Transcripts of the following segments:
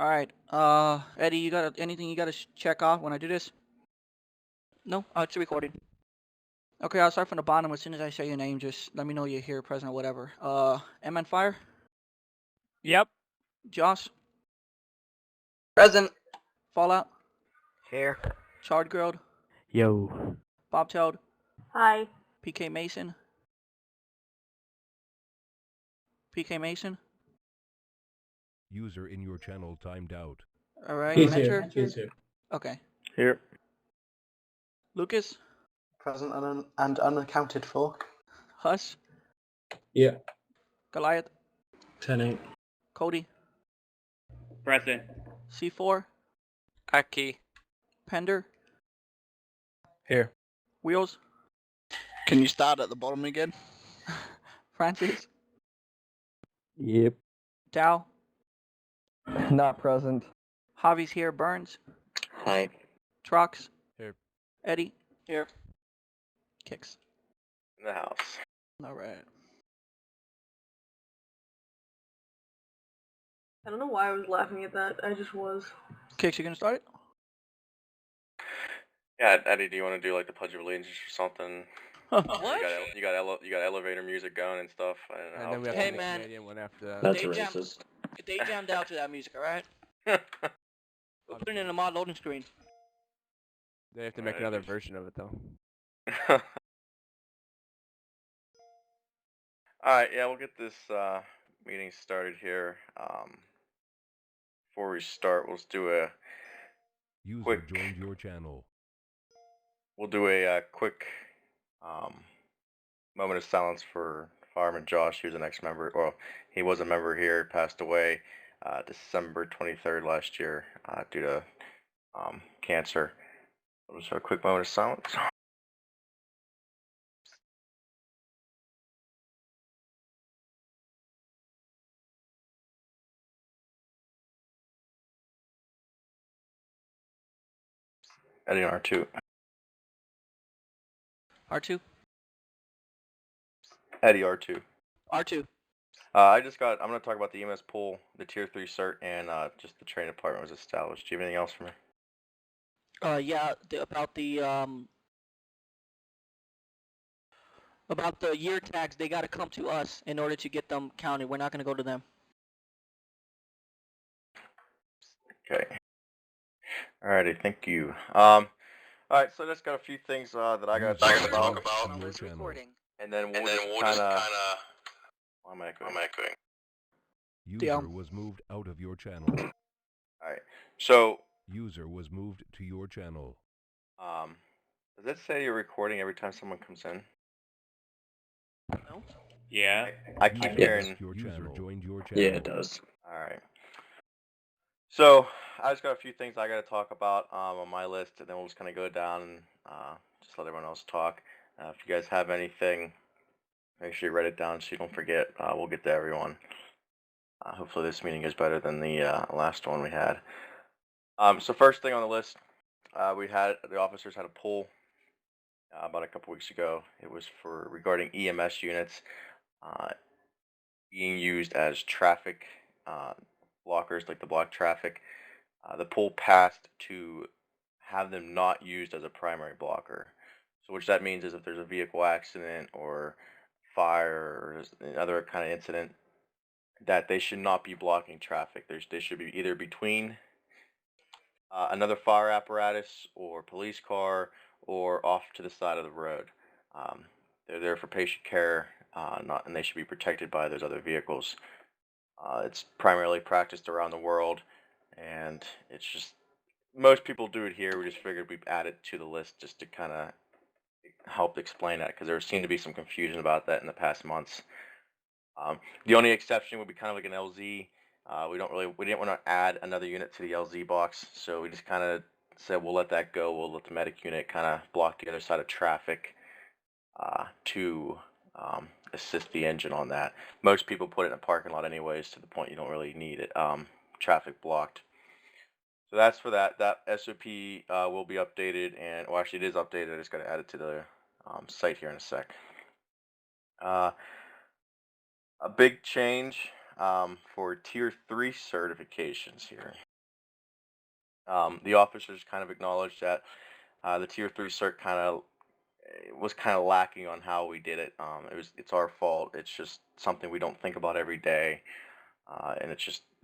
Alright, Eddie, you got anything you gotta check off when I do this? No? Oh, it's recording. Okay, I'll start from the bottom. As soon as I say your name, just let me know you're here, present, or whatever. MN Fire? Yep. Josh? Present. Fallout? Here. Charred Grilled? Yo. Bobtailed? Hi. PK Mason? PK Mason? User in your channel timed out. Alright, He's Mentor? here. He's here. Okay. Here. Lucas? Present and unaccounted for. Huss? Yeah. Goliath? 10-8. Cody? Present. C4? Aki. Pender? Here. Wheels? Can you start at the bottom again? Francis? Yep. Dow? Not present. Javi's here. Burns? Hi. Trocks? Here. Eddie? Here. Kicks. In the house. Alright. I don't know why I was laughing at that. I just was. Kicks, you gonna start it? Yeah, Eddie, do you want to do like the Pledge of Allegiance or something? What? You got elevator music going and stuff. I don't know. And then we have Hey, the man. Canadian one after that. That's They racist. They jammed out to that music, alright? We're putting it in a mod loading screen. They have to make another version of it though. Alright, yeah, we'll get this meeting started here. Before we start, we'll do a User quick. joined your channel. We'll do a quick moment of silence for Fireman Josh. He was an ex-member. Well, he was a member here. Passed away December 23rd last year due to cancer. We'll just have a quick moment of silence. Eddie R2. R2? Eddie R2. R2. I'm going to talk about the EMS pool, the Tier 3 cert, and just the training department was established. Do you have anything else for me? Yeah, about the year tags, they gotta come to us in order to get them counted. We're not gonna go to them. Okay. Alrighty, thank you. Alright, so I just got a few things that I gotta talk about. It's recording. And then we'll just kinda... Why am I echoing? User was moved out of your channel. Alright, so... User was moved to your channel. Does it say you're recording every time someone comes in? No? Yeah. I keep hearing... User joined your channel. Yeah, it does. Alright. So, I just got a few things I gotta talk about on my list, and then we'll just kinda go down and just let everyone else talk. If you guys have anything, make sure you write it down so you don't forget. We'll get to everyone. Hopefully this meeting is better than the last one we had. So first thing on the list, the officers had a poll about a couple weeks ago. It was regarding EMS units being used as traffic blockers, like the block traffic. The poll passed to have them not used as a primary blocker. So which that means is if there's a vehicle accident or fire or another kind of incident, that they should not be blocking traffic. They should be either between another fire apparatus or police car or off to the side of the road. They're there for patient care, and they should be protected by those other vehicles. It's primarily practiced around the world, and it's just most people do it here. We just figured we'd add it to the list just to kind of help explain that, because there seemed to be some confusion about that in the past months. The only exception would be kind of like an LZ. We didn't want to add another unit to the LZ box, so we just kind of said we'll let that go. We'll let the medic unit kind of block the other side of traffic to assist the engine on that. Most people put it in a parking lot anyways, to the point you don't really need it traffic blocked. So that's for that. That SOP will be updated, and well, actually it is updated. I just got to add it to the site here in a sec. A big change for Tier 3 certifications here. The officers kind of acknowledged that the Tier 3 cert was kind of lacking on how we did it. It's our fault. It's just something we don't think about every day, and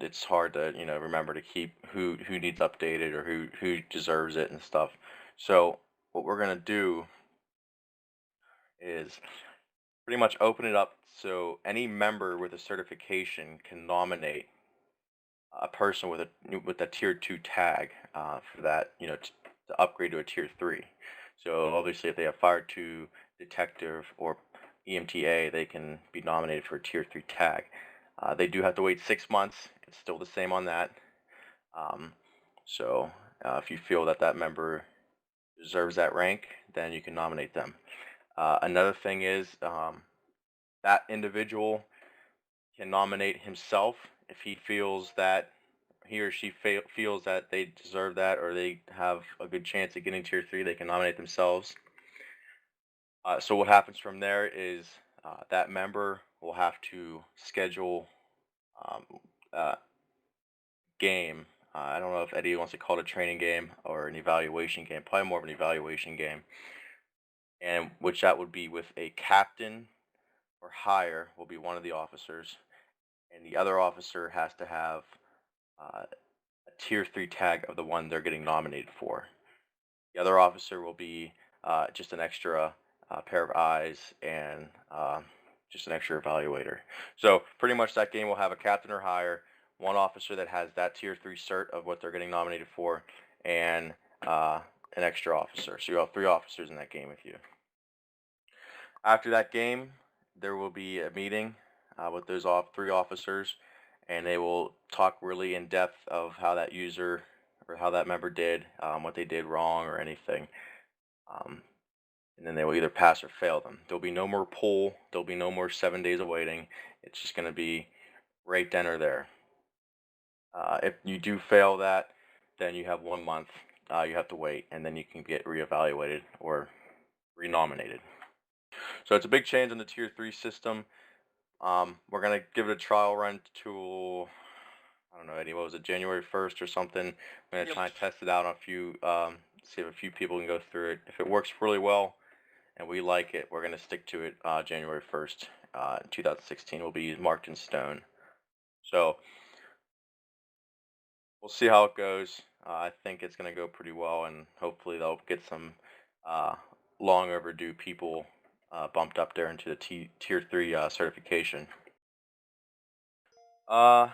it's hard to remember to keep who needs updated or who deserves it and stuff. So what we're gonna do is pretty much open it up so any member with a certification can nominate a person with a Tier 2 tag for that, to upgrade to a Tier 3. So obviously, if they have Fire 2, Detective, or EMTA, they can be nominated for a Tier 3 tag. They do have to wait 6 months. It's still the same on that. So if you feel that member deserves that rank, then you can nominate them. Another thing is that individual can nominate himself if he feels that he or she feels that they deserve that or they have a good chance of getting Tier 3. They can nominate themselves. So what happens from there is that member will have to schedule game. I don't know if Eddie wants to call it a training game or an evaluation game. Probably more of an evaluation game. And which that would be with a captain or higher will be one of the officers. And the other officer has to have a Tier 3 tag of the one they're getting nominated for. The other officer will be just an extra pair of eyes and just an extra evaluator. So pretty much that game will have a captain or higher, one officer that has that Tier 3 cert of what they're getting nominated for, and an extra officer. So you'll have 3 officers in that game with you. After that game, there will be a meeting with those 3 officers, and they will talk really in depth of how that user or how that member did, what they did wrong or anything. And then they will either pass or fail them. There'll be no more pull. There'll be no more 7 days of waiting. It's just going to be right then or there. If you do fail that, then you have 1 month. You have to wait, and then you can get reevaluated or renominated. So it's a big change in the Tier 3 system. We're going to give it a trial run to, I don't know, Eddie, what was it, January 1st or something? I'm going to try and test it out on a few, see if a few people can go through it. If it works really well and we like it, we're going to stick to it January 1st, 2016 will be marked in stone. So we'll see how it goes. I think it's going to go pretty well, and hopefully they'll get some long overdue people bumped up there into the Tier 3 certification. As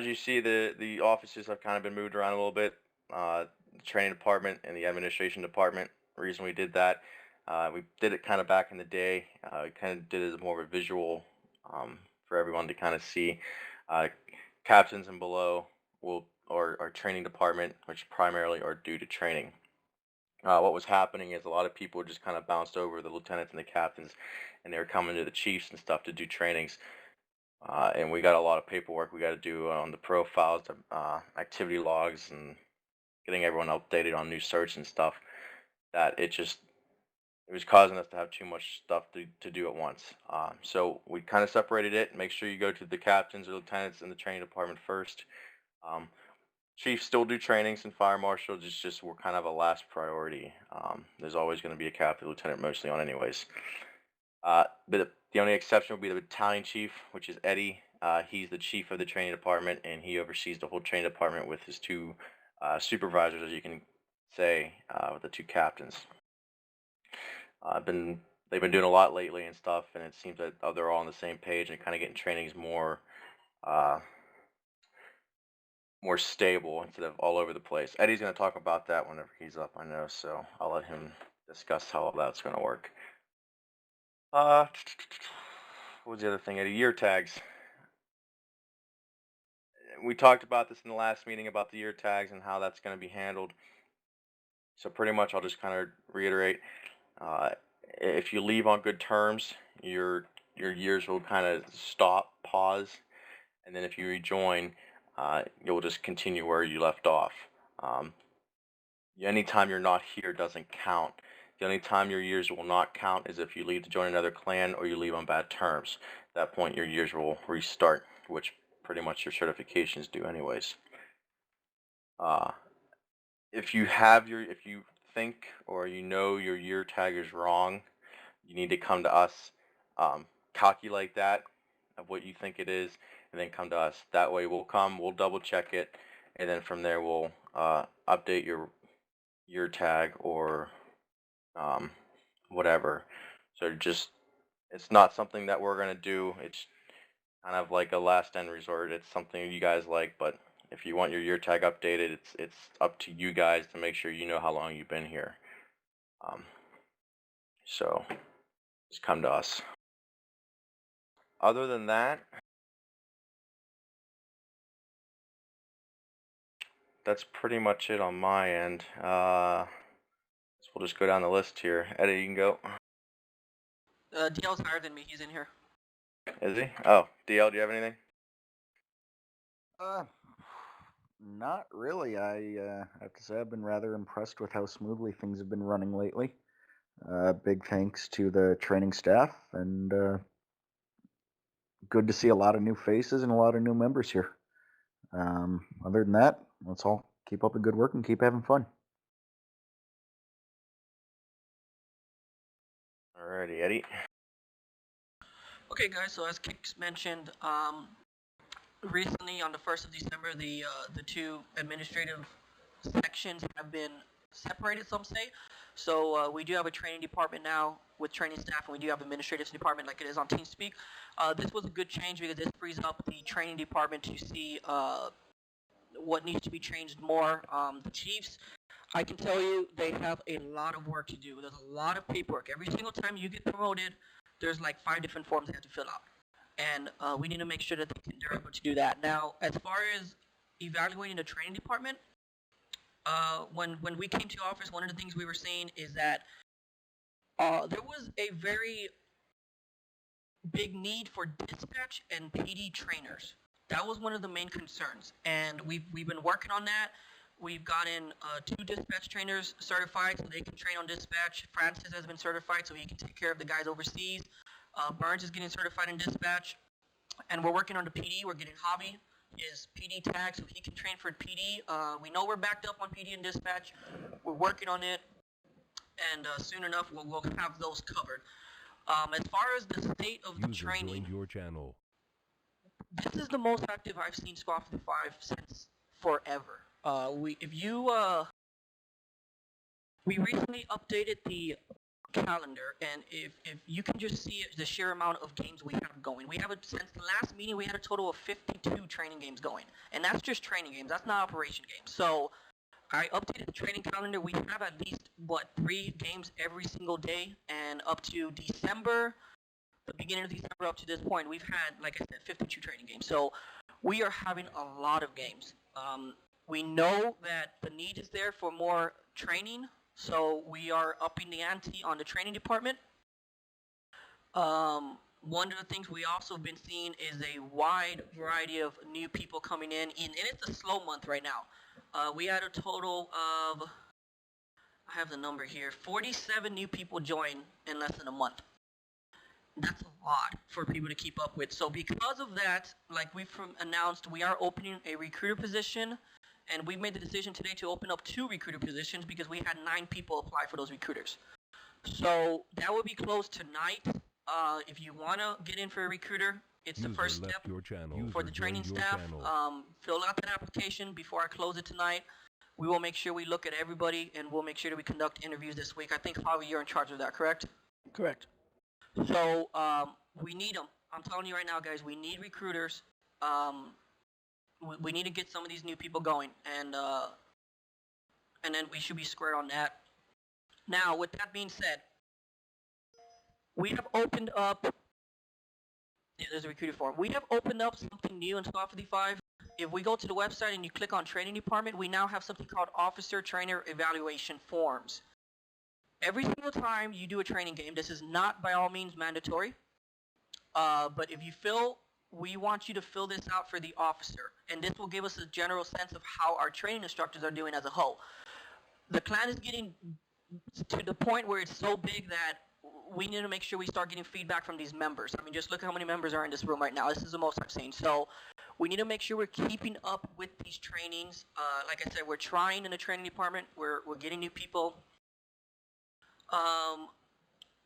you see, the offices have kind of been moved around a little bit. The training department and the administration department. The reason we did that, we did it kind of back in the day. We kind of did it as more of a visual for everyone to kind of see. Captains and below or our training department, which primarily are due to training. What was happening is a lot of people just kind of bounced over the lieutenants and the captains, and they were coming to the chiefs and stuff to do trainings. And we got a lot of paperwork we got to do on the profiles, activity logs, and getting everyone updated on new certs and stuff. That it was causing us to have too much stuff to do at once. So we kind of separated it. Make sure you go to the captains or lieutenants in the training department first. Chiefs still do trainings, and fire marshal just we're kind of a last priority. There's always going to be a captain, lieutenant mostly on anyways. But the only exception will be the battalion chief, which is Eddie. He's the chief of the training department, and he oversees the whole training department with his 2 supervisors, as you can say, with the 2 captains. They've been doing a lot lately and stuff, and it seems that they're all on the same page and kind of getting trainings more stable instead of all over the place. Eddie's going to talk about that whenever he's up, I know, so I'll let him discuss how that's going to work. What was the other thing, Eddie? Year tags. We talked about this in the last meeting about the year tags and how that's going to be handled. So pretty much I'll just kind of reiterate. If you leave on good terms, your years will kind of pause, and then if you rejoin, you'll just continue where you left off. Anytime you're not here doesn't count. The only time your years will not count is if you leave to join another clan or you leave on bad terms. At that point, your years will restart, which pretty much your certification's due anyways. If you think or you know your year tag is wrong, you need to come to us, calculate that of what you think it is, and then come to us. That way we'll double check it, and then from there we'll update your year tag or whatever. So it's not something that we're gonna do. It's kind of like a last end resort. It's something you guys like, but if you want your year tag updated, it's up to you guys to make sure you know how long you've been here. So just come to us. Other than that, that's pretty much it on my end. So we'll just go down the list here. Eddie, you can go. DL's higher than me. He's in here. Is he? Oh, DL, do you have anything? Not really. I have to say I've been rather impressed with how smoothly things have been running lately. Big thanks to the training staff, and good to see a lot of new faces and a lot of new members here. Other than that, let's all keep up the good work and keep having fun. Alrighty, Eddie. Okay, guys. So as Kicks mentioned, recently on the 1st of December, the two administrative sections have been separated, some say. So we do have a training department now with training staff, and we do have administrative department like it is on TeamSpeak. This was a good change because this frees up the training department to see what needs to be changed more. The chiefs, I can tell you, they have a lot of work to do. There's a lot of paperwork. Every single time you get promoted, there's like 5 different forms they have to fill out. And we need to make sure that they're able to do that. Now, as far as evaluating the training department, when we came to office, one of the things we were seeing is that there was a very big need for dispatch and PD trainers. That was one of the main concerns, and we've been working on that. We've gotten 2 dispatch trainers certified so they can train on dispatch. Francis has been certified so he can take care of the guys overseas. Burns is getting certified in dispatch, and we're working on the PD. We're getting Javi his PD tag so he can train for PD. We know we're backed up on PD and dispatch. We're working on it, and soon enough we'll have those covered. As far as the state of the training, your channel. This is the most active I've seen Squad55 since forever. We recently updated the calendar, and if you can just see the sheer amount of games we have going. We have since the last meeting we had a total of 52 training games going, and that's just training games. That's not operation games. So I updated the training calendar. We have at least 3 games every single day, and up to December, the beginning of December up to this point, we've had, like I said, 52 training games. So we are having a lot of games. We know that the need is there for more training, so we are upping the ante on the training department. One of the things we also have been seeing is a wide variety of new people coming in, and it's a slow month right now. We had a total of, I have the number here, 47 new people join in less than a month. That's a lot for people to keep up with. So because of that, like we've announced, we are opening a recruiter position, and we've made the decision today to open up 2 recruiter positions because we had 9 people apply for those recruiters. So that will be closed tonight. If you want to get in for a recruiter, it's the first step for the training staff. Fill out that application before I close it tonight. We will make sure we look at everybody, and we'll make sure that we conduct interviews this week. I think, Javi, you're in charge of that, correct? Correct. So we need them. I'm telling you right now, guys, we need recruiters. We need to get some of these new people going, and then we should be square on that. Now, with that being said, we have opened up. Yeah, there's a recruiter form. We have opened up something new in Squad55. If we go to the website and you click on training department, we now have something called officer trainer evaluation forms. Every single time you do a training game, this is not by all means mandatory, but if you we want you to fill this out for the officer, and this will give us a general sense of how our training instructors are doing as a whole. The clan is getting to the point where it's so big that we need to make sure we start getting feedback from these members. I mean, just look at how many members are in this room right now. This is the most I've seen. So We need to make sure we're keeping up with these trainings. Like I said, we're trying in the training department. We're getting new people.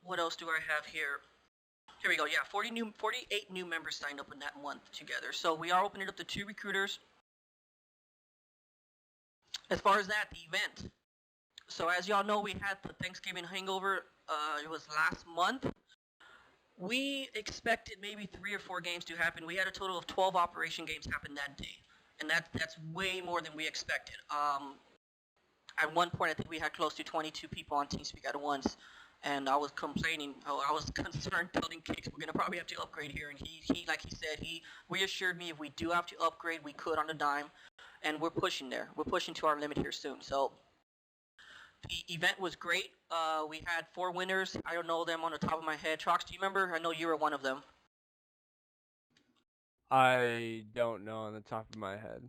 What else do I have here? Here we go. Yeah, 48 new members signed up in that month together. So we are opening it up to 2 recruiters. As far as that, the event. So as y'all know, we had the Thanksgiving Hangover. It was last month. We expected maybe 3 or 4 games to happen. We had a total of 12 operation games happen that day, and that's way more than we expected. At one point, I think we had close to 22 people on TeamSpeak at once, and I was complaining. I was concerned telling Kicks we're gonna probably have to upgrade here, and he like he said, he reassured me if we do have to upgrade, we could on a dime, and we're pushing there. We're pushing to our limit here soon. So the event was great. We had 4 winners. I don't know them on the top of my head. Trocks, do you remember? I know you were one of them. I don't know on the top of my head.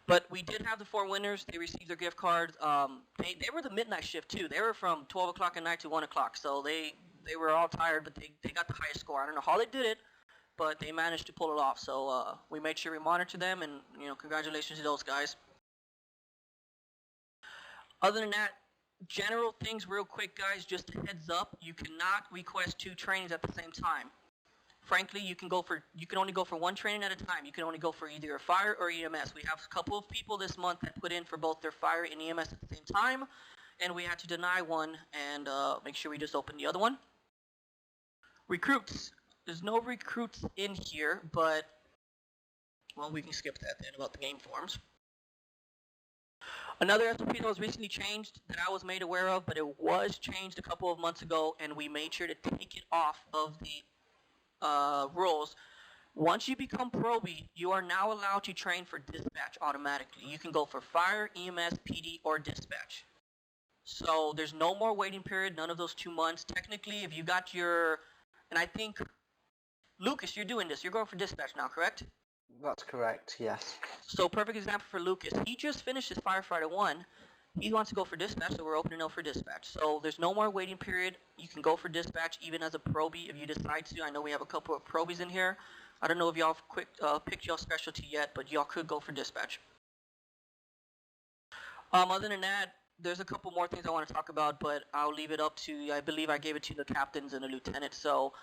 But we did have the 4 winners. They received their gift cards. They were the midnight shift too. They were from 12 o'clock at night to 1 o'clock. So they were all tired, but they got the highest score. I don't know how they did it, but they managed to pull it off. So we made sure we monitor them, and congratulations to those guys. Other than that, general things real quick, guys, just a heads up, you cannot request 2 trainings at the same time. Frankly, you can only go for 1 training at a time. You can only go for either a fire or EMS. We have a couple of people this month that put in for both their fire and EMS at the same time, and we had to deny one and make sure we just open the other one. Recruits. There's no recruits in here, but, well, we can skip that then about the game forms. Another SOP that was recently changed that I was made aware of, but it was changed a couple of months ago, and we made sure to take it off of the rules. Once you become probie, you are now allowed to train for dispatch automatically. You can go for fire, EMS, PD, or dispatch. So there's no more waiting period, none of those 2 months. Technically, if you got your, and I think, Lucas, you're doing this. You're going for dispatch now, correct? That's correct, yes. So perfect example for Lucas. He just finished his firefighter 1. He wants to go for dispatch, so we're opening up for dispatch. So there's no more waiting period. You can go for dispatch even as a probie if you decide to. I know we have a couple of probies in here. I don't know if y'all picked y'all specialty yet, but y'all could go for dispatch. Other than that, there's a couple more things I want to talk about, but I'll leave it up to, I believe I gave it to the captains and the lieutenant. So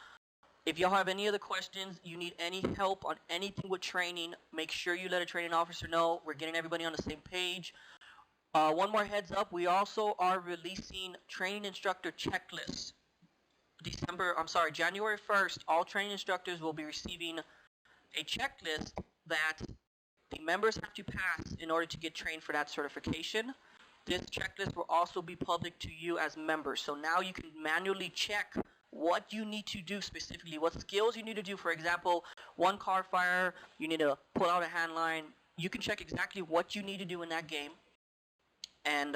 if y'all have any other questions, you need any help on anything with training, make sure you let a training officer know. We're getting everybody on the same page. One more heads up, we also are releasing training instructor checklists. January 1st, all training instructors will be receiving a checklist that the members have to pass in order to get trained for that certification. This checklist will also be public to you as members. So now you can manually check what you need to do specifically, what skills you need to do. For example, 1 car fire, you need to pull out a hand line. You can check exactly what you need to do in that game. And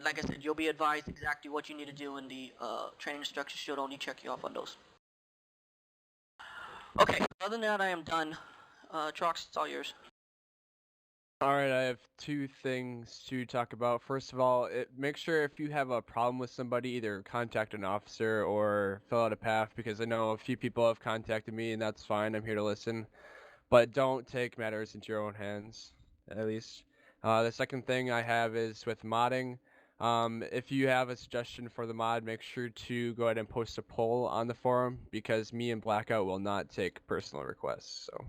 like I said, you'll be advised exactly what you need to do, and the training instructors should only check you off on those. Okay, other than that, I am done. Trocks, it's all yours. Alright, I have 2 things to talk about. First of all, make sure if you have a problem with somebody, either contact an officer or fill out a PAF, because I know a few people have contacted me, and that's fine. I'm here to listen. But don't take matters into your own hands, at least. The second thing I have is with modding. If you have a suggestion for the mod, make sure to go ahead and post a poll on the forum, because me and Blackout will not take personal requests. So.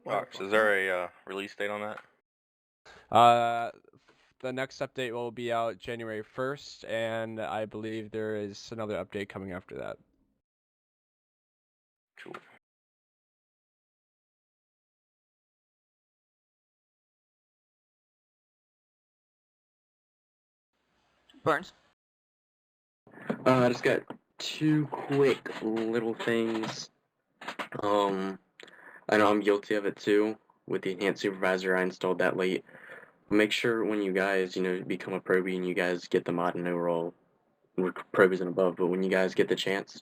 Trocks, is there a release date on that? The next update will be out January 1st, and I believe there is another update coming after that. Cool. Burns? I just got 2 quick little things. I know I'm guilty of it too. With the enhanced supervisor, I installed that late. Make sure when you guys, become a probie and you guys get the mod, and we're all probies and above, but when you guys get the chance,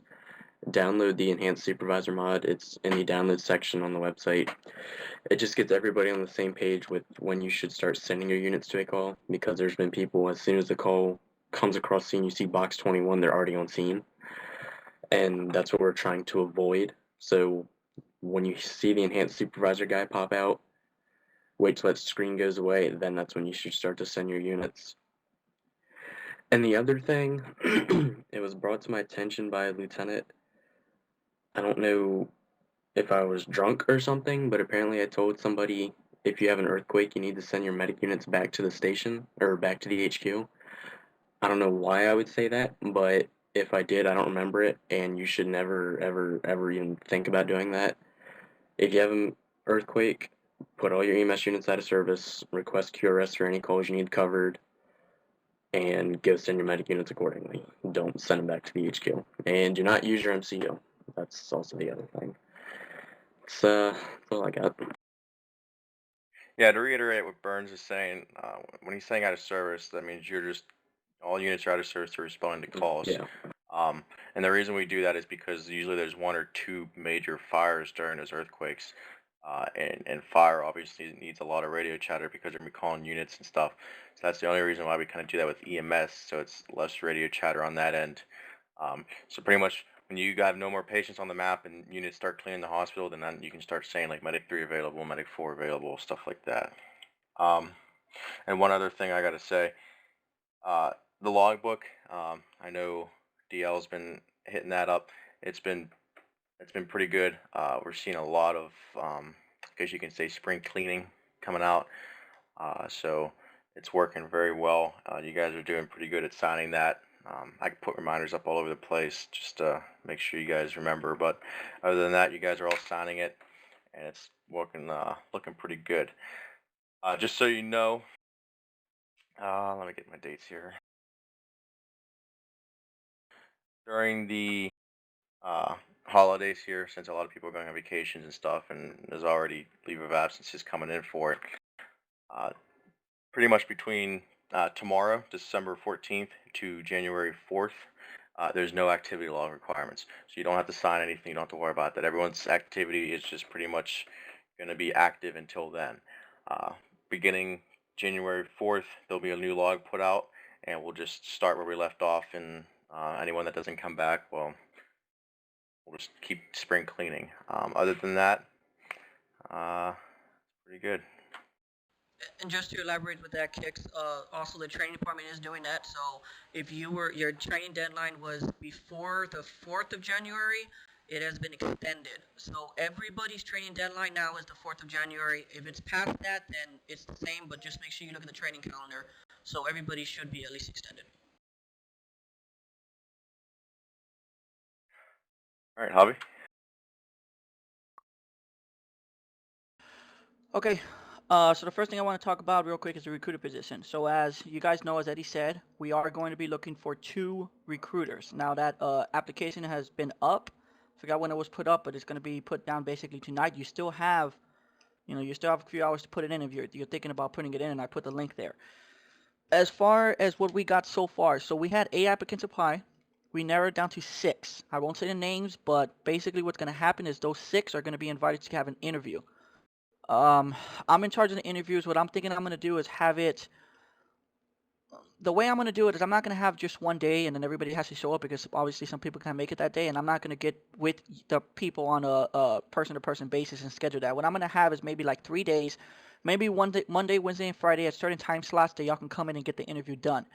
download the enhanced supervisor mod. It's in the download section on the website. It just gets everybody on the same page with when you should start sending your units to a call, because there's been people, as soon as the call comes across scene, you see box 21, they're already on scene. And that's what we're trying to avoid. So when you see the enhanced supervisor guy pop out, wait till that screen goes away, then that's when you should start to send your units. And the other thing, it was brought to my attention by a lieutenant. I don't know if I was drunk or something, but apparently I told somebody, if you have an earthquake, you need to send your medic units back to the station, or back to the HQ. I don't know why I would say that, but if I did, I don't remember it, and you should never, ever even think about doing that. If you have an earthquake, put all your EMS units out of service, request QRS for any calls you need covered, and go send your medic units accordingly. Don't send them back to the HQ. And do not use your MCU. That's also the other thing. That's all I got. Yeah, to reiterate what Burns is saying, when he's saying out of service, that means you're just, all units are out of service to respond to calls. Yeah. And the reason we do that is because usually there's 1 or 2 major fires during those earthquakes. And fire obviously needs a lot of radio chatter because they're calling units and stuff. So that's the only reason why we kind of do that with EMS, so it's less radio chatter on that end. So pretty much when you have no more patients on the map and units start clearing the hospital, then you can start saying like medic 3 available, medic 4 available, stuff like that. And one other thing I gotta say, the logbook, I know DL's been hitting that up. It's been pretty good. We're seeing a lot of, I guess you can say, spring cleaning coming out. So it's working very well. You guys are doing pretty good at signing that. I can put reminders up all over the place just to make sure you guys remember. But other than that, you guys are all signing it, and it's working, looking pretty good. Just so you know, let me get my dates here. During the holidays here, since a lot of people are going on vacations and stuff, and there's already leave of absences coming in for it, pretty much between tomorrow, December 14th, to January 4th, there's no activity log requirements. So you don't have to sign anything, you don't have to worry about that. Everyone's activity is just pretty much going to be active until then. Beginning January 4th, there'll be a new log put out, and we'll just start where we left off, and anyone that doesn't come back, well, we'll just keep spring cleaning. Other than that, pretty good. And just to elaborate with that, Kicks, also the training department is doing that. So if your training deadline was before the 4th of January, it has been extended. So everybody's training deadline now is the 4th of January. If it's past that, then it's the same, but just make sure you look at the training calendar. So everybody should be at least extended. All right, Javi. Okay. So the first thing I want to talk about real quick is the recruiter position. So as you guys know, as Eddie said, we are going to be looking for 2 recruiters. Now that application has been up. Forgot when it was put up, but it's going to be put down basically tonight. You still have, a few hours to put it in if you're thinking about putting it in, and I put the link there. As far as what we got so far, so we had 8 applicants apply. We narrowed down to 6. I won't say the names, but basically what's going to happen is those 6 are going to be invited to have an interview. I'm in charge of the interviews. What I'm thinking I'm going to do is have it, the way I'm going to do it is I'm not going to have just one day and then everybody has to show up, because obviously some people can't make it that day, and I'm not going to get with the people on a person-to-person basis and schedule that. What I'm going to have is maybe like 3 days, maybe Monday, Wednesday, and Friday at certain time slots that y'all can come in and get the interview done.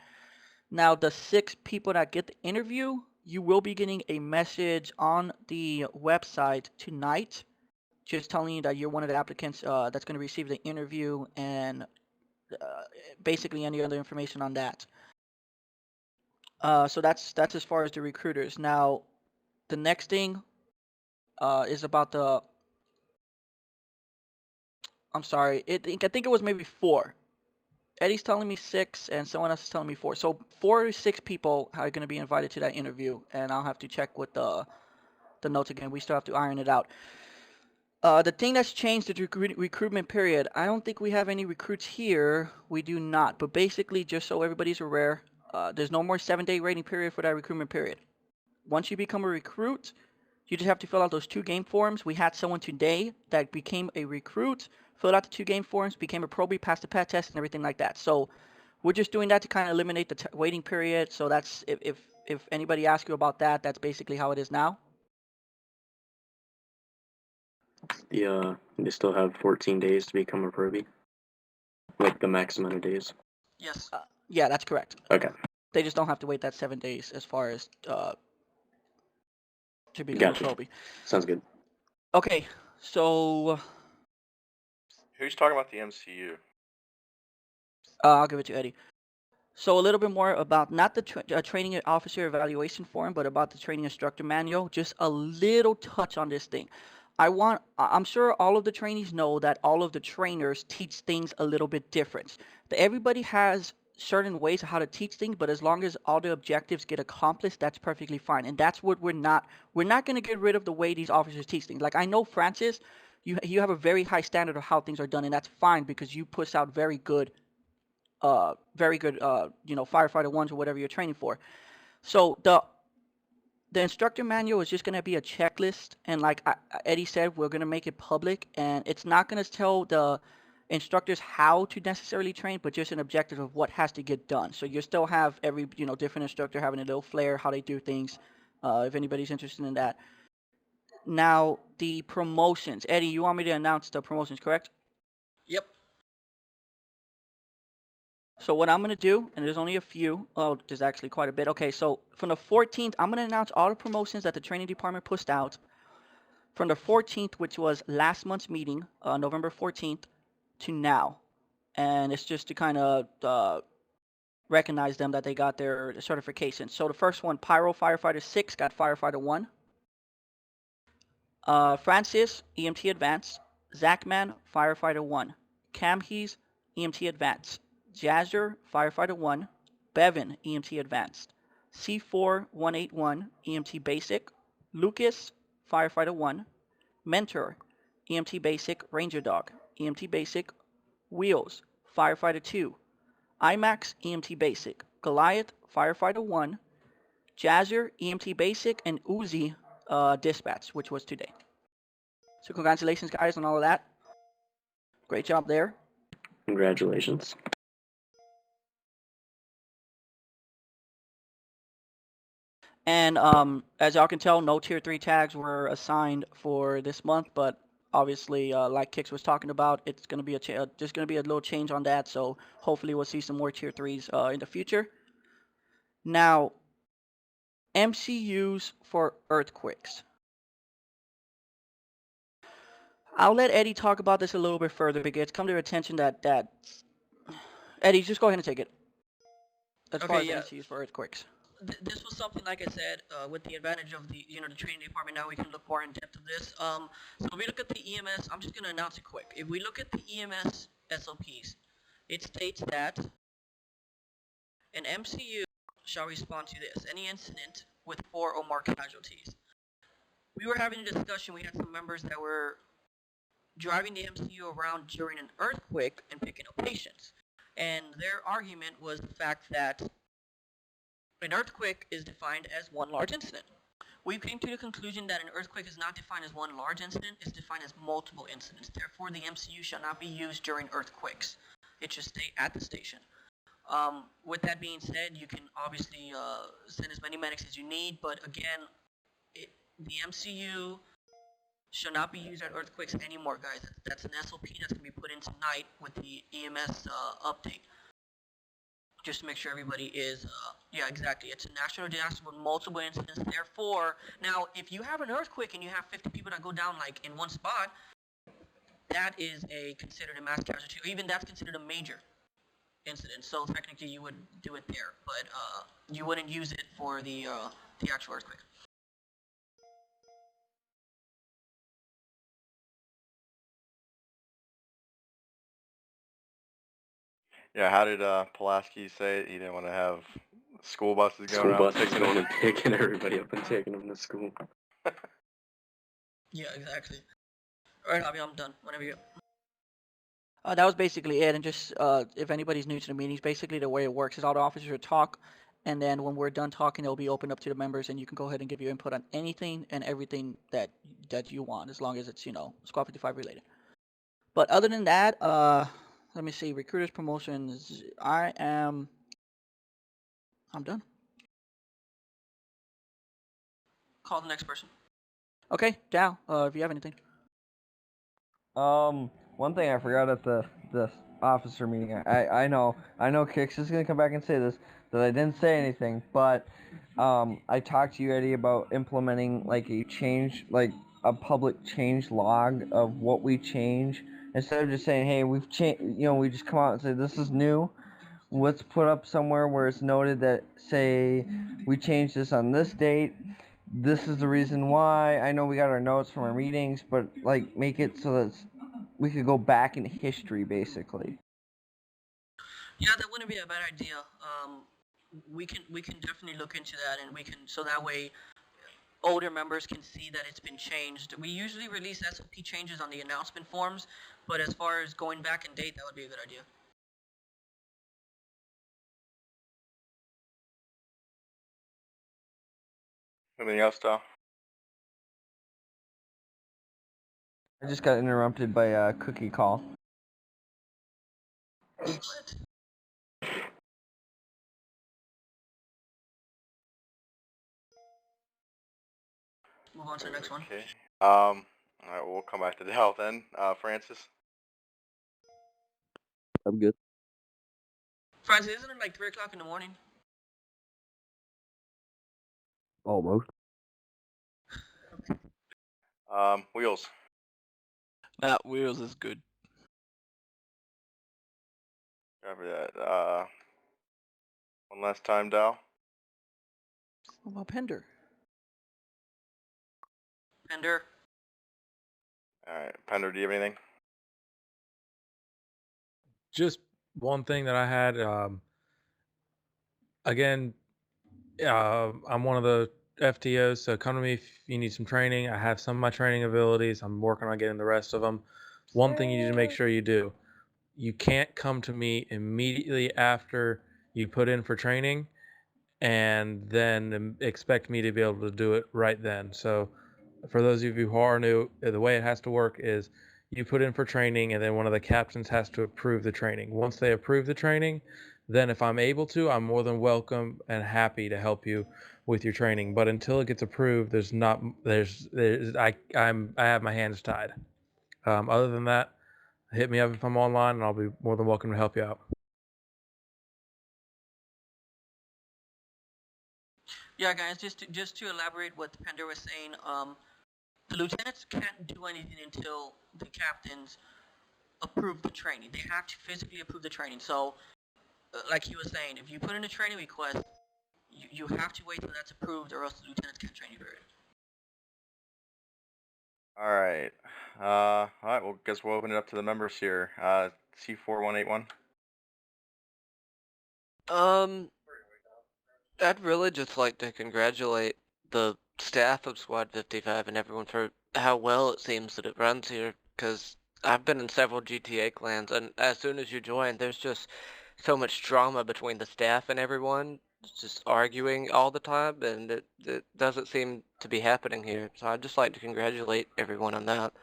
Now, the 6 people that get the interview, you will be getting a message on the website tonight just telling you that you're one of the applicants that's going to receive the interview, and basically any other information on that. So that's as far as the recruiters. Now, the next thing is about the. I'm sorry. I think it was maybe 4. Eddie's telling me 6, and someone else is telling me 4. So 4 or 6 people are going to be invited to that interview, and I'll have to check with the notes again. We still have to iron it out. The thing that's changed is the recruitment period. I don't think we have any recruits here. We do not. But basically, just so everybody's aware, there's no more 7-day waiting period for that recruitment period. Once you become a recruit, you just have to fill out those 2 game forms. We had someone today that became a recruit, filled out the 2 game forms, became a probie, passed the PAT test, and everything like that. So we're just doing that to kind of eliminate the waiting period. So that's, if anybody asks you about that, that's basically how it is now. They still have 14 days to become a probie. Like the max amount of days. Yes. Yeah, that's correct. Okay. They just don't have to wait that 7 days as far as to become Gotcha. a probie. Sounds good. Okay, so Who's talking about the MCU? I'll give it to Eddie. So a little bit more about not the training officer evaluation form, but about the training instructor manual. Just a little touch on this thing. I'm sure all of the trainees know that all of the trainers teach things a little bit different. Everybody has certain ways of how to teach things, but as long as all the objectives get accomplished, that's perfectly fine. And that's what we're not going to get rid of the way these officers teach things. Like I know Francis, you have a very high standard of how things are done, and that's fine because you push out very good firefighter ones or whatever you're training for. So the instructor manual is just going to be a checklist, and like Eddie said, we're going to make it public, and it's not going to tell the instructors how to necessarily train, but just an objective of what has to get done. So you still have every different instructor having a little flair how they do things, if anybody's interested in that. Now the promotions, Eddie, you want me to announce the promotions, correct? Yep. So what I'm going to do, and there's only a few, oh, there's actually quite a bit. Okay, so from the 14th, I'm going to announce all the promotions that the training department pushed out from the 14th, which was last month's meeting, November 14th, to now. And it's just to kind of recognize them that they got their certification. So the first one, Pyro Firefighter 6 got Firefighter 1. Francis, EMT Advanced. Zachman, Firefighter 1. Camhees, EMT Advanced. Jazzer, Firefighter 1. Bevan, EMT Advanced. C4181, EMT Basic. Lucas, Firefighter 1. Mentor, EMT Basic, Ranger Dog. EMT Basic. Wheels, Firefighter 2. IMAX, EMT Basic. Goliath, Firefighter 1. Jazzer, EMT Basic. And Uzi, Dispatch, which was today. So congratulations, guys, on all of that. Great job there. Congratulations. And as y'all can tell, no Tier 3 tags were assigned for this month, but obviously, like Kicks was talking about, it's going to be just going to be a little change on that, so hopefully we'll see some more Tier 3s in the future. Now, MCUs for earthquakes. I'll let Eddie talk about this a little bit further because it's come to our attention that Eddie, just go ahead and take it. As far as MCUs for earthquakes. This was something, like I said, with the advantage of the the training department, now we can look more in depth of this. So if we look at the EMS, I'm just going to announce it quick. If we look at the EMS SOPs, it states that an MCU shall respond to this, any incident with 4 or more casualties. We were having a discussion, we had some members that were driving the MCU around during an earthquake and picking up patients. And their argument was the fact that an earthquake is defined as one large incident. We came to the conclusion that an earthquake is not defined as one large incident, it's defined as multiple incidents. Therefore, the MCU shall not be used during earthquakes. It should stay at the station. With that being said, you can obviously send as many medics as you need, but again, the MCU shall not be used at earthquakes anymore, guys. That's an SOP that's going to be put in tonight with the EMS update. Just to make sure everybody is, yeah, exactly. It's a national disaster with multiple incidents. Therefore, now, if you have an earthquake and you have 50 people that go down, like, in one spot, that is considered a mass casualty, or even that's considered a major incident. So technically, you would do it there, but you wouldn't use it for the actual earthquake. Yeah, how did Pulaski say it? He didn't want to have school buses going School around buses going and picking everybody up and taking them to school. Yeah, exactly. Alright, Javi, I'm done. Whenever you... that was basically it, and just, if anybody's new to the meetings, basically the way it works is all the officers will talk, and then when we're done talking, it'll be open up to the members, and you can go ahead and give your input on anything and everything that you want, as long as it's, Squad55 related. But other than that, let me see, recruiters, promotions, I'm done. Call the next person. Okay, Dow, if you have anything. One thing I forgot at the officer meeting, I know Kicks is gonna come back and say this, that I didn't say anything, but I talked to you, Eddie, about implementing like a change, like a public change log of what we change, instead of just saying, hey, we've changed, we just come out and say this is new. Let's put up somewhere where it's noted that, say, we changed this on this date. This is the reason why. I know we got our notes from our meetings, but like make it so that we could go back in history, basically. Yeah, that wouldn't be a bad idea. We can definitely look into that, and we can, so that way older members can see that it's been changed. We usually release SOP changes on the announcement forms, but as far as going back in date, that would be a good idea. Anything else, Tal? I just got interrupted by a cookie call. What? Move on to the next one. Okay. Alright, we'll come back to Dal then. Francis? I'm good. Francis, isn't it like 3 o'clock in the morning? Almost. Wheels? That Wheels is good. Cover that. One last time, Dal? What about Pender? Pender? Alright, Pender, do you have anything? Just one thing that I had, again, I'm one of the FTOs, so come to me if you need some training. I have some of my training abilities. I'm working on getting the rest of them. One thing you need to make sure you do, you can't come to me immediately after you put in for training and then expect me to be able to do it right then. So for those of you who are new, the way it has to work is you put in for training, and then one of the captains has to approve the training. Once they approve the training, then if I'm able to, I'm more than welcome and happy to help you with your training. But until it gets approved, I have my hands tied. Other than that, hit me up if I'm online, and I'll be more than welcome to help you out. Yeah, guys, just to elaborate what Pender was saying, the lieutenants can't do anything until the captains approve the training. They have to physically approve the training. So, like he was saying, if you put in a training request, you have to wait till that's approved, or else the lieutenants can't train you, period. Alright. Alright, well, guess we'll open it up to the members here. C4181. I'd really just like to congratulate the staff of Squad 55 and everyone for how well it seems that it runs here, because I've been in several GTA clans, and as soon as you join, there's just so much drama between the staff and everyone, just arguing all the time, and it doesn't seem to be happening here. So I'd just like to congratulate everyone on that.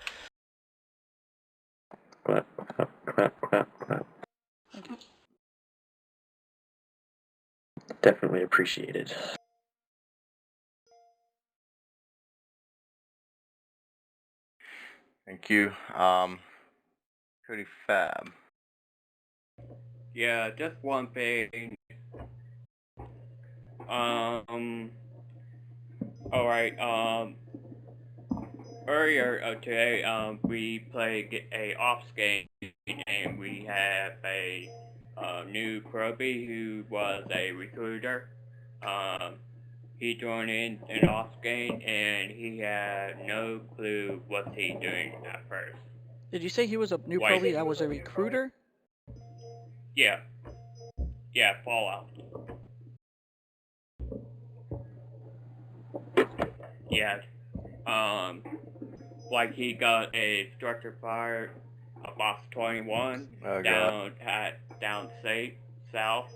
Clap, clap, clap, clap, clap. Definitely appreciated. Thank you. Cody Fab. Yeah, just one thing. Alright, earlier today, we played a ops game, and we have a new probie who was a recruiter. He joined in an ops game, and he had no clue what he doing at first. Did you say he was a new probie that was a recruiter? Yeah. Yeah, Fallout. Yeah. Like he got a structure fire, a box 21 down south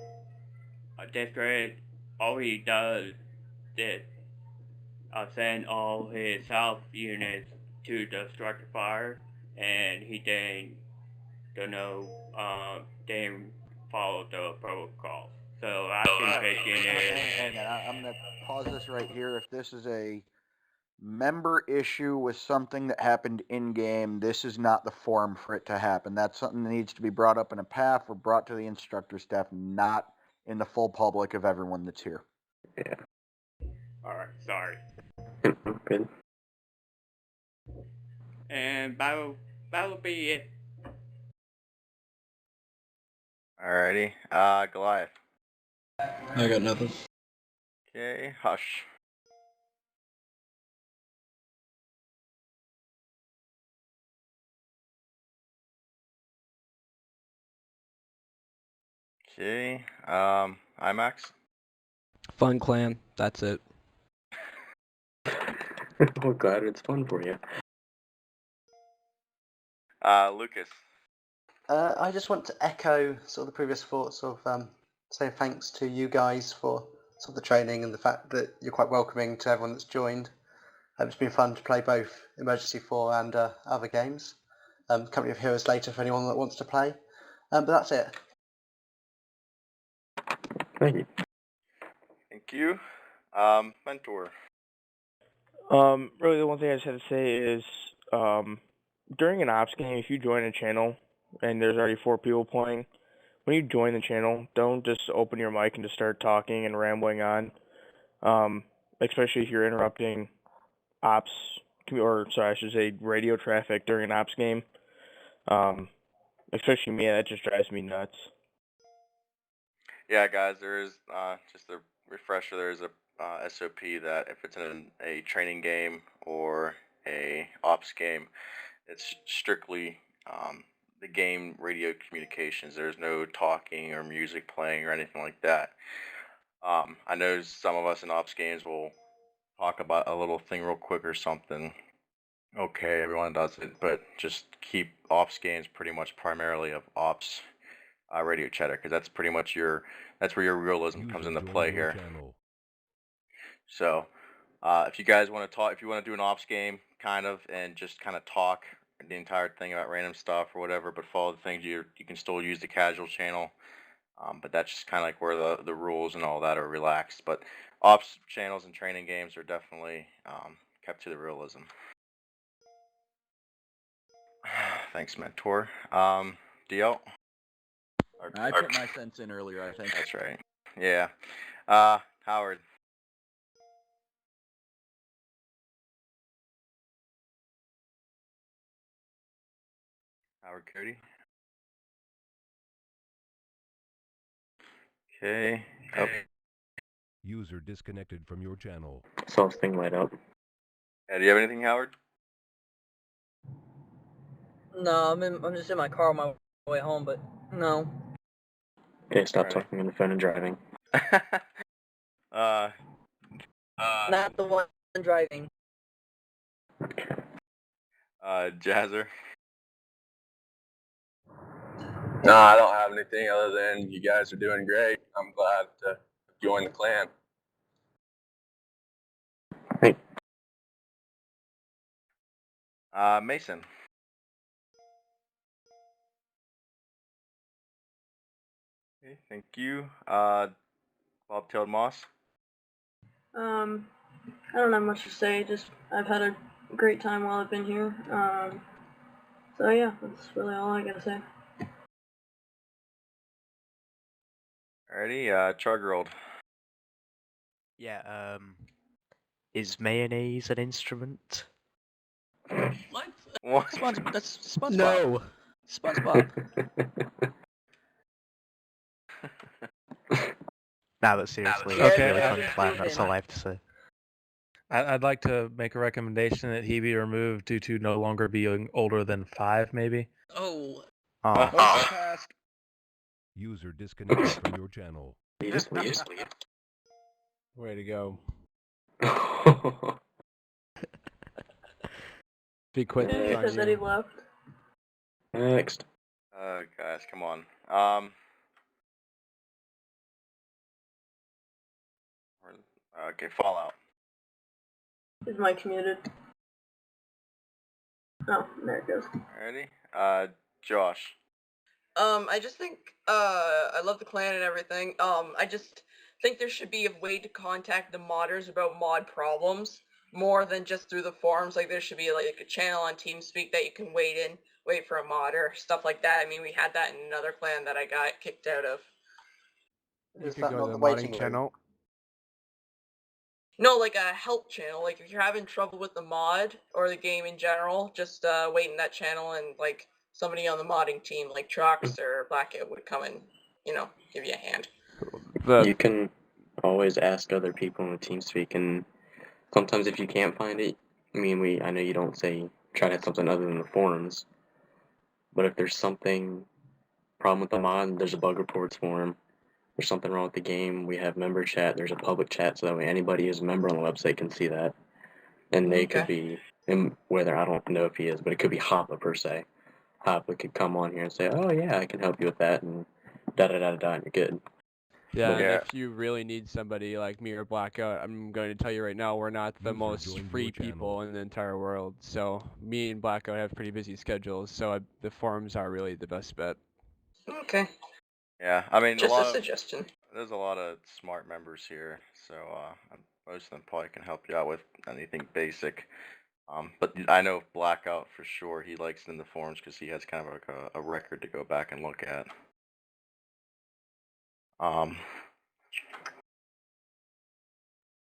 district. All he does is send all his south units to the structure fire, and he didn't follow the protocol. So I can pick in it. Hang on, I'm gonna pause this right here. If this is a member issue was something that happened in-game. This is not the forum for it to happen. That's something that needs to be brought up in a PAF or brought to the instructor staff, not in the full public of everyone that's here. Yeah. Alright, sorry. Good. And that'll be it. Alrighty. Goliath. I got nothing. Okay, Hush. Okay, IMAX. Fun clan. That's it. Well, glad it's fun for you. Lucas. I just want to echo sort of the previous thoughts of say thanks to you guys for sort of the training and the fact that you're quite welcoming to everyone that's joined. It's been fun to play both Emergency 4 and other games. Company of Heroes later for anyone that wants to play. But that's it. Thank you. Thank you. Mentor. Really the one thing I just had to say is, during an ops game, if you join a channel and there's already 4 people playing, when you join the channel, don't just open your mic and just start talking and rambling on. Especially if you're interrupting ops, or sorry, I should say radio traffic during an ops game. Especially me, that just drives me nuts. Yeah, guys, there is, just a refresher, there is a SOP that if it's in a training game or a ops game, it's strictly the game radio communications. There's no talking or music playing or anything like that. I know some of us in ops games will talk about a little thing real quick or something. Okay, everyone does it, but just keep ops games pretty much primarily of ops radio chatter, because that's pretty much that's where your realism comes into play here. So, if you guys want to talk, if you want to do an ops game, kind of, and just kind of talk the entire thing about random stuff or whatever, but follow the things you can still use the casual channel. But that's just kind of like where the rules and all that are relaxed. But ops channels and training games are definitely kept to the realism. Thanks, Mentor. DL? I put my cents in earlier, I think. That's right. Yeah. Howard. Howard Cody. Okay. Oh. User disconnected from your channel. Saw this thing light up. Do you have anything, Howard? No, I'm just in my car on my way home, but no. Okay, stop talking on the phone and driving. Not the one driving. Jazzer. No, I don't have anything other than you guys are doing great. I'm glad to join the clan. Hey. Mason. Okay, thank you. Bob-tailed Moss. I don't have much to say, just I've had a great time while I've been here. So yeah, that's really all I gotta say. Alrighty, Chargerald. Yeah, is mayonnaise an instrument? What? What? That's SpongeBob. No. SpongeBob. No, but seriously, Okay, it's really fun plan. That's all I have to say. I'd like to make a recommendation that he be removed due to no longer being older than 5, maybe. Oh. Passed. User disconnected from your channel. Way to go. Be quick. Yeah, he said that he left. Next. Guys, come on. Okay, Fallout. Is mic muted? Oh, there it goes. Alrighty. Josh. I just think, I love the clan and everything. I just think there should be a way to contact the modders about mod problems. more than just through the forums. Like there should be like a channel on TeamSpeak that you can wait for a mod or stuff like that. I mean, we had that in another clan that I got kicked out of. You Is could that go not to the the waiting modding room? channel. No, like a help channel. Like if you're having trouble with the mod or the game in general, just wait in that channel and like somebody on the modding team, like Trocks or Blackout, would come and give you a hand. You can always ask other people in the TeamSpeak, and sometimes if you can't find it, I know you don't say try to have something other than the forums, but if there's something problem with the mod, there's a bug reports forum. There's something wrong with the game, we have member chat, there's a public chat, so that way anybody who's a member on the website can see that. And they could be, whether I don't know if he is, but it could be Hoppa per se. Hoppa could come on here and say, oh yeah, I can help you with that, and da-da-da-da-da, and you're good. Yeah, But and if you really need somebody like me or Blackout, I'm going to tell you right now, we're not the most free people in the entire world. So me and Blackout have pretty busy schedules, so the forums are really the best bet. Okay. Yeah, I mean, Just a suggestion. There's a lot of smart members here, so most of them probably can help you out with anything basic. But I know Blackout for sure. He likes it in the forums because he has kind of like a record to go back and look at.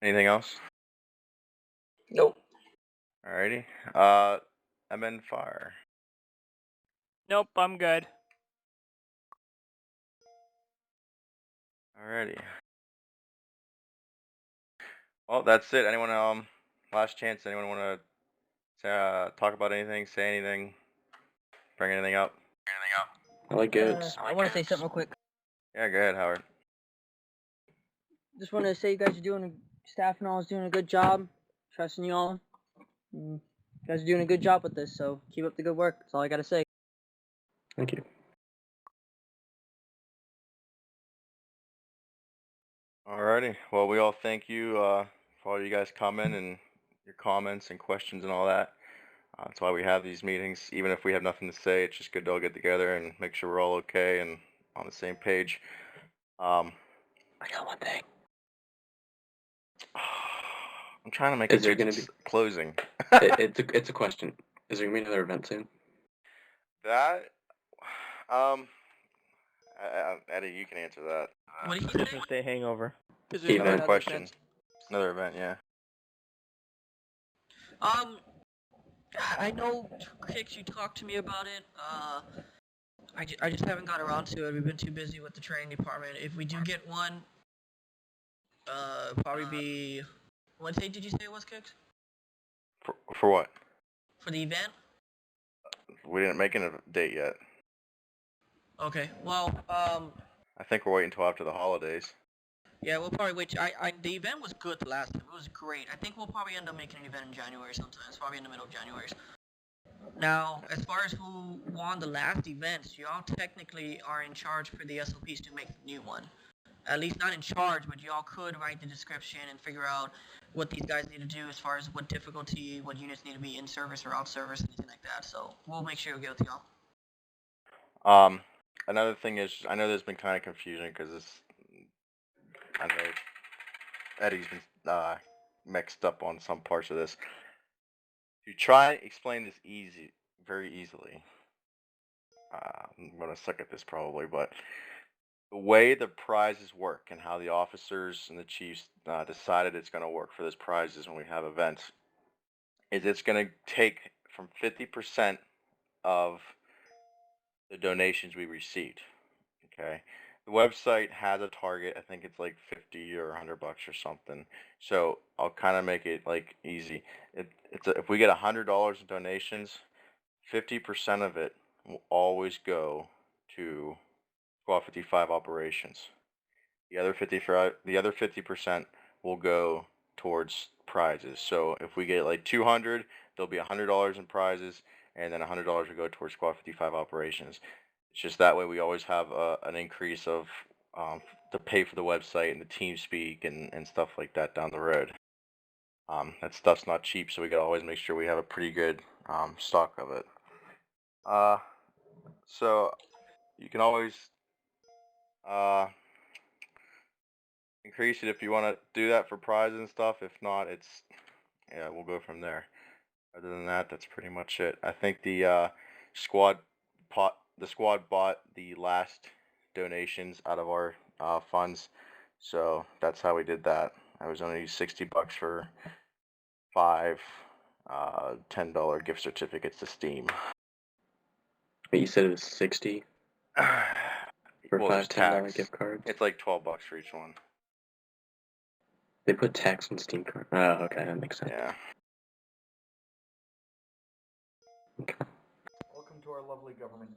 Anything else? Nope. Alrighty. MN Fire. Nope, I'm good. Alrighty. Well, that's it. Anyone last chance? Anyone want to talk about anything? Say anything? Bring anything up? I like good. I want to say something real quick. Yeah, go ahead, Howard. Just want to say you guys are doing, staff and all is doing a good job. Trusting you all. You guys are doing a good job with this, so keep up the good work. That's all I got to say. Thank you. Alrighty. Well, we all thank you for all you guys coming and your comments and questions and all that. That's why we have these meetings. Even if we have nothing to say, it's just good to all get together and make sure we're all okay and on the same page. I got one thing. I'm trying to make Is there going to be closing. it's a question. Is there going to be another event soon? That, Eddie, you can answer that. What did he say? Christmas Day Hangover. Is there Another another question. event? Another event, yeah. I know, Kicks, you talked to me about it. I just haven't got around to it. We've been too busy with the training department. If we do get one, probably be, what date did you say it was, Kicks? For what? For the event? We didn't make a date yet. Okay, well, I think we're waiting until after the holidays. yeah, we'll probably wait. The event was good the last time. It was great. I think we'll probably end up making an event in January sometime. It's probably in the middle of January. Now, as far as who won the last events, y'all technically are in charge for the SLPs to make the new one. At least not in charge, but y'all could write the description and figure out what these guys need to do as far as what difficulty, what units need to be in service or out service, anything like that. So we'll make sure we get with y'all. Another thing is, I know there's been kind of confusion because I know Eddie's been mixed up on some parts of this. To try and explain this very easily, I'm going to suck at this probably, but the way the prizes work and how the officers and the chiefs decided it's going to work for those prizes when we have events is it's going to take from 50% of the donations we received. Okay, the website has a target. I think it's like 50 or $100 or something. So I'll kind of make it like easy. If we get $100 in donations, 50% of it will always go to Squad 55 operations. The other 50% will go towards prizes. So if we get like 200, there'll be $100 in prizes, and then $100 will go towards Squad 55 operations. It's just that way we always have an increase of to pay for the website and the TeamSpeak and stuff like that down the road. That stuff's not cheap, so we gotta always make sure we have a pretty good stock of it. So you can always increase it if you want to do that for prizes and stuff. If not, it's yeah, we'll go from there. Other than that, that's pretty much it. I think the squad bought the last donations out of our funds, so that's how we did that. I was only $60 for 5 $10 gift certificates to Steam. But you said it was 60 for Well, 5 there's $10 tax. gift cards. It's like $12 for each one. They put tax on Steam card. Oh, okay, that makes sense. Yeah. Welcome to our lovely government.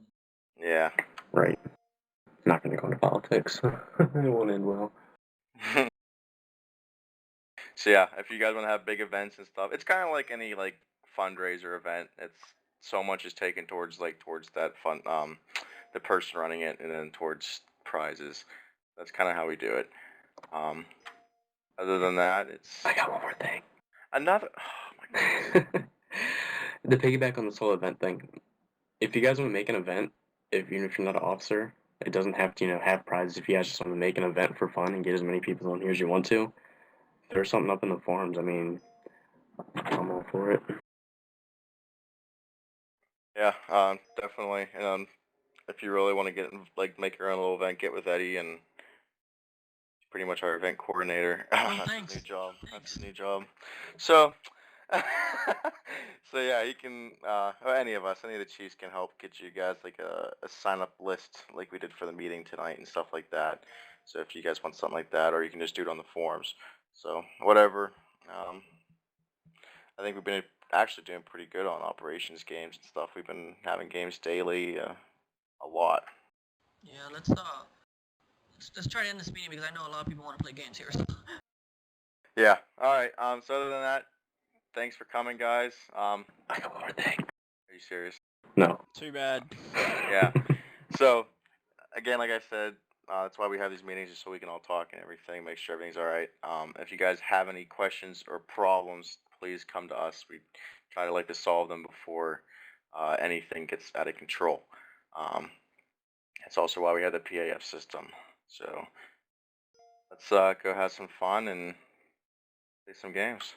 Yeah. Right. Not gonna go into politics. It won't end well. So yeah, if you guys want to have big events and stuff, it's kind of like any like fundraiser event. It's so much is taken towards that fun, the person running it, and then towards prizes. That's kind of how we do it. Other than that, it's. I got one more thing. Another. Oh my god. To piggyback on this whole event thing, if you guys want to make an event, even if you're not an officer, it doesn't have to, have prizes. If you guys just want to make an event for fun and get as many people on here as you want to, there's something up in the forums. I mean, I'm all for it. Yeah, definitely. If you really want to get make your own little event, get with Eddie, and he's pretty much our event coordinator. That's his new job. That's his new job. So, so yeah, he can. Any of us, any of the chiefs can help get you guys like a sign up list, like we did for the meeting tonight and stuff like that. So if you guys want something like that, or you can just do it on the forums. So whatever. I think we've been actually doing pretty good on operations games and stuff. We've been having games daily, a lot. Yeah, let's try to end this meeting because I know a lot of people want to play games here. So. Yeah. All right. So other than that, thanks for coming, guys. I got one more thing. Are you serious? No. Too bad. Yeah. So again, like I said, that's why we have these meetings, just so we can all talk and everything, make sure everything's all right. If you guys have any questions or problems, please come to us. We try to solve them before anything gets out of control. It's also why we have the PAF system. So let's go have some fun and play some games.